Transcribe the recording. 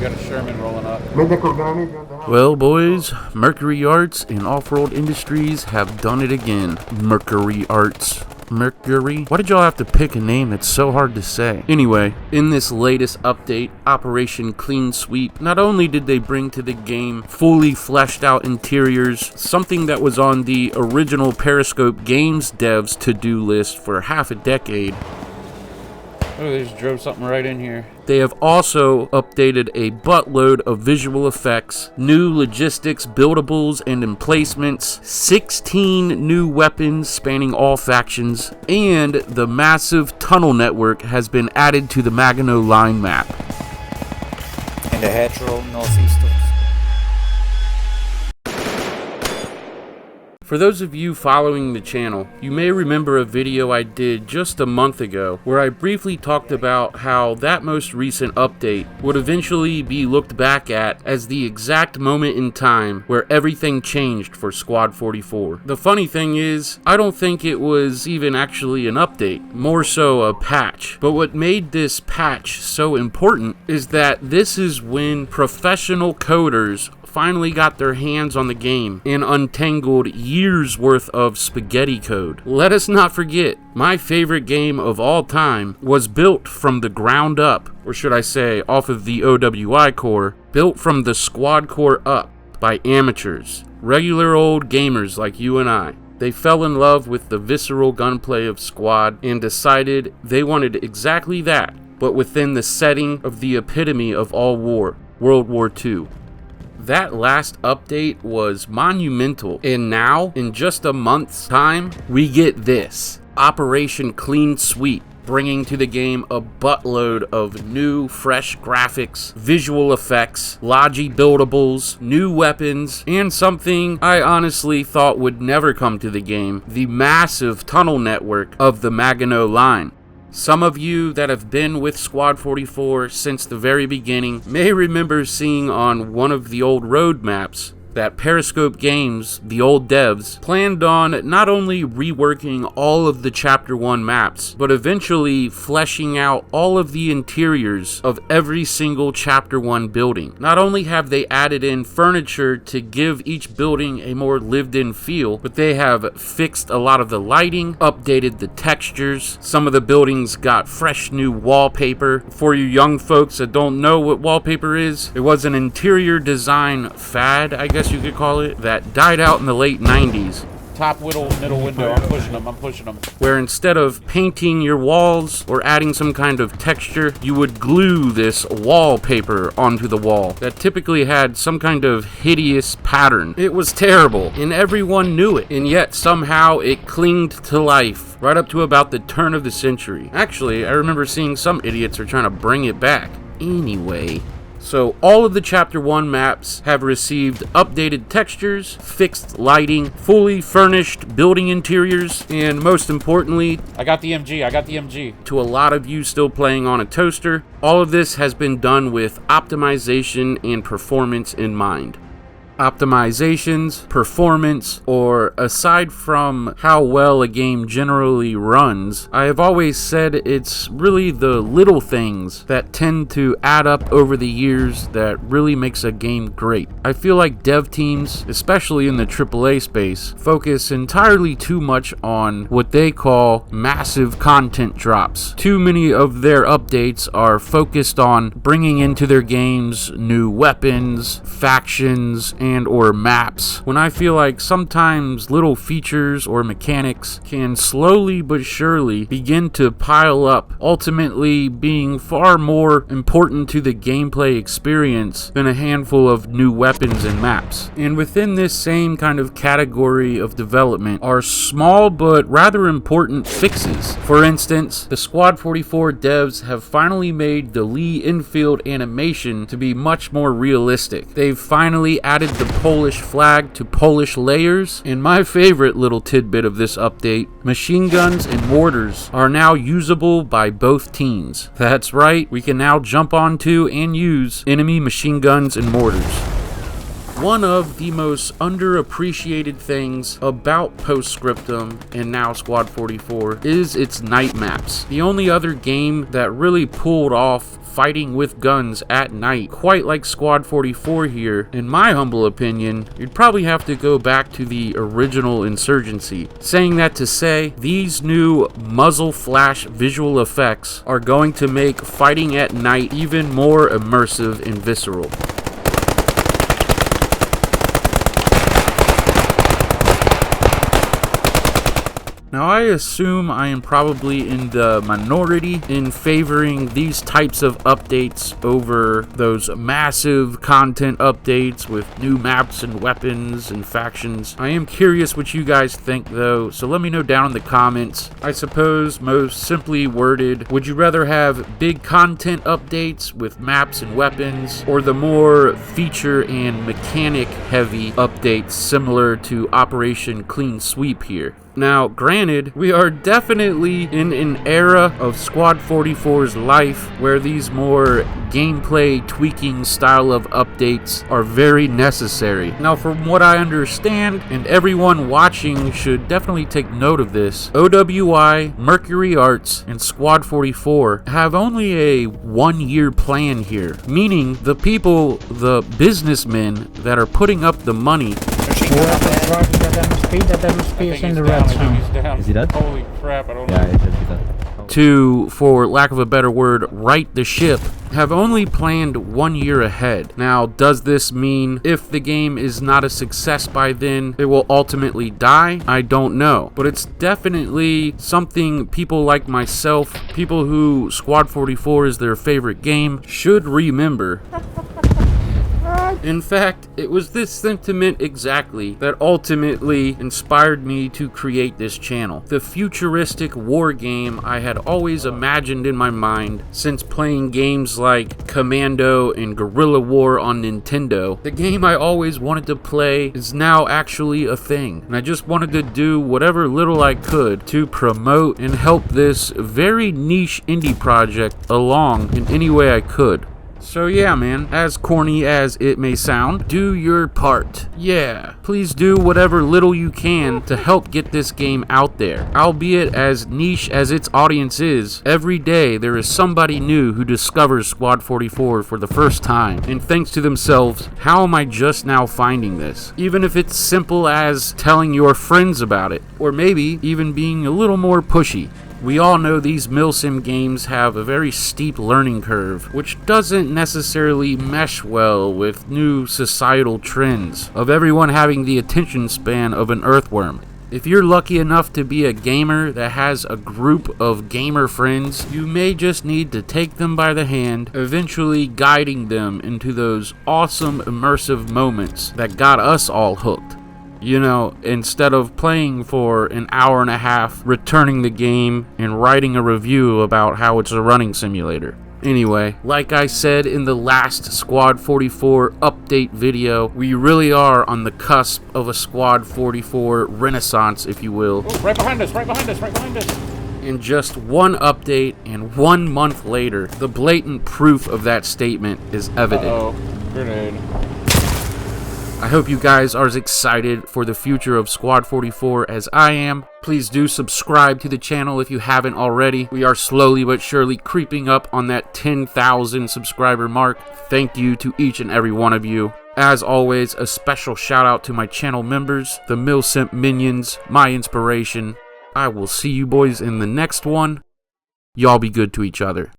got a Sherman rolling up. Well, boys, Mercury Arts and Off-Road Industries have done it again. Mercury Arts. Mercury? Why did y'all have to pick a name that's so hard to say? Anyway, in this latest update, Operation Clean Sweep, not only did they bring to the game fully fleshed out interiors, something that was on the original Periscope Games devs to-do list for half a decade. Oh, they just drove something right in here. They have also updated a buttload of visual effects, new logistics, buildables, and emplacements, 16 new weapons spanning all factions, and the massive tunnel network has been added to the Maginot line map. In the hedgerow northeast of For those of you following the channel, you may remember a video I did just a month ago where I briefly talked about how that most recent update would eventually be looked back at as the exact moment in time where everything changed for Squad 44. The funny thing is, I don't think it was even actually an update, more so a patch. But what made this patch so important is that this is when professional coders finally got their hands on the game and untangled years worth of spaghetti code. Let us not forget, my favorite game of all time was built from the ground up, or should I say off of the OWI core, built from the squad core up by amateurs, regular old gamers like you and I. They fell in love with the visceral gunplay of Squad and decided they wanted exactly that, but within the setting of the epitome of all war, World War II. That last update was monumental, and now, in just a month's time, we get this. Operation Clean Sweep, bringing to the game a buttload of new, fresh graphics, visual effects, logi buildables, new weapons, and something I honestly thought would never come to the game, the massive tunnel network of the Maginot line. Some of you that have been with Squad 44 since the very beginning may remember seeing on one of the old road maps that Periscope Games, the old devs, planned on not only reworking all of the Chapter 1 maps, but eventually fleshing out all of the interiors of every single Chapter 1 building. Not only have they added in furniture to give each building a more lived-in feel, but they have fixed a lot of the lighting, updated the textures. Some of the buildings got fresh new wallpaper. For you young folks that don't know what wallpaper is, it was an interior design fad, I guess you could call it, that died out in the late 90s. Top middle window, I'm pushing them. Where instead of painting your walls or adding some kind of texture, you would glue this wallpaper onto the wall that typically had some kind of hideous pattern. It was terrible, and everyone knew it, and yet somehow it clinged to life right up to about the turn of the century. Actually, I remember seeing some idiots are trying to bring it back. Anyway, so all of the Chapter 1 maps have received updated textures, fixed lighting, fully furnished building interiors, and most importantly, I got the MG. to a lot of you still playing on a toaster, all of this has been done with optimization and performance in mind. Optimizations, performance, or aside from how well a game generally runs, I have always said it's really the little things that tend to add up over the years that really makes a game great. I feel like dev teams, especially in the AAA space, focus entirely too much on what they call massive content drops. Too many of their updates are focused on bringing into their games new weapons, factions, and or maps, when I feel like sometimes little features or mechanics can slowly but surely begin to pile up, ultimately being far more important to the gameplay experience than a handful of new weapons and maps. And within this same kind of category of development are small but rather important fixes. For instance, the Squad 44 devs have finally made the Lee infield animation to be much more realistic. They've finally added the Polish flag to Polish layers, and my favorite little tidbit of this update, machine guns and mortars are now usable by both teams. That's right, we can now jump onto and use enemy machine guns and mortars. One of the most underappreciated things about Postscriptum and now Squad 44 is its night maps. The only other game that really pulled off fighting with guns at night, quite like Squad 44 here, in my humble opinion, you'd probably have to go back to the original Insurgency. Saying that to say, these new muzzle flash visual effects are going to make fighting at night even more immersive and visceral. Now, I assume I am probably in the minority in favoring these types of updates over those massive content updates with new maps and weapons and factions. I am curious what you guys think, though, so let me know down in the comments. I suppose, most simply worded, would you rather have big content updates with maps and weapons, or the more feature and mechanic heavy updates similar to Operation Clean Sweep here? Now, granted, we are definitely in an era of Squad 44's life where these more gameplay tweaking style of updates are very necessary. Now, from what I understand, and everyone watching should definitely take note of this, OWI, Mercury Arts, and Squad 44 have only a 1-year plan here, meaning the people, the businessmen that are putting up the money That MSP is in the red zone. Is he dead? Holy crap, I don't know. Yeah, he should be dead. to, for lack of a better word, right the ship, have only planned 1 year ahead. Now, does this mean if the game is not a success by then, it will ultimately die? I don't know. But it's definitely something people like myself, people who Squad 44 is their favorite game, should remember. In fact, it was this sentiment exactly that ultimately inspired me to create this channel. The futuristic war game I had always imagined in my mind since playing games like Commando and Guerrilla War on Nintendo. The game I always wanted to play is now actually a thing, and I just wanted to do whatever little I could to promote and help this very niche indie project along in any way I could. So yeah, man, as corny as it may sound, do your part. Yeah, please do whatever little you can to help get this game out there. Albeit as niche as its audience is, every day there is somebody new who discovers Squad 44 for the first time and thinks to themselves, how am I just now finding this? Even if it's simple as telling your friends about it, or maybe even being a little more pushy. We all know these milsim games have a very steep learning curve, which doesn't necessarily mesh well with new societal trends of everyone having the attention span of an earthworm. If you're lucky enough to be a gamer that has a group of gamer friends, you may just need to take them by the hand, eventually guiding them into those awesome immersive moments that got us all hooked. You know, instead of playing for an hour and a half, returning the game, and writing a review about how it's a running simulator. Anyway, like I said in the last Squad 44 update video, we really are on the cusp of a Squad 44 renaissance, if you will. Oh, right behind us, right behind us, right behind us. In just one update and 1 month later, the blatant proof of that statement is evident. Uh-oh, grenade. I hope you guys are as excited for the future of Squad 44 as I am. Please do subscribe to the channel if you haven't already. We are slowly but surely creeping up on that 10,000 subscriber mark. Thank you to each and every one of you. As always, a special shout out to my channel members, the Mil-Simp minions, my inspiration. I will see you boys in the next one. Y'all be good to each other.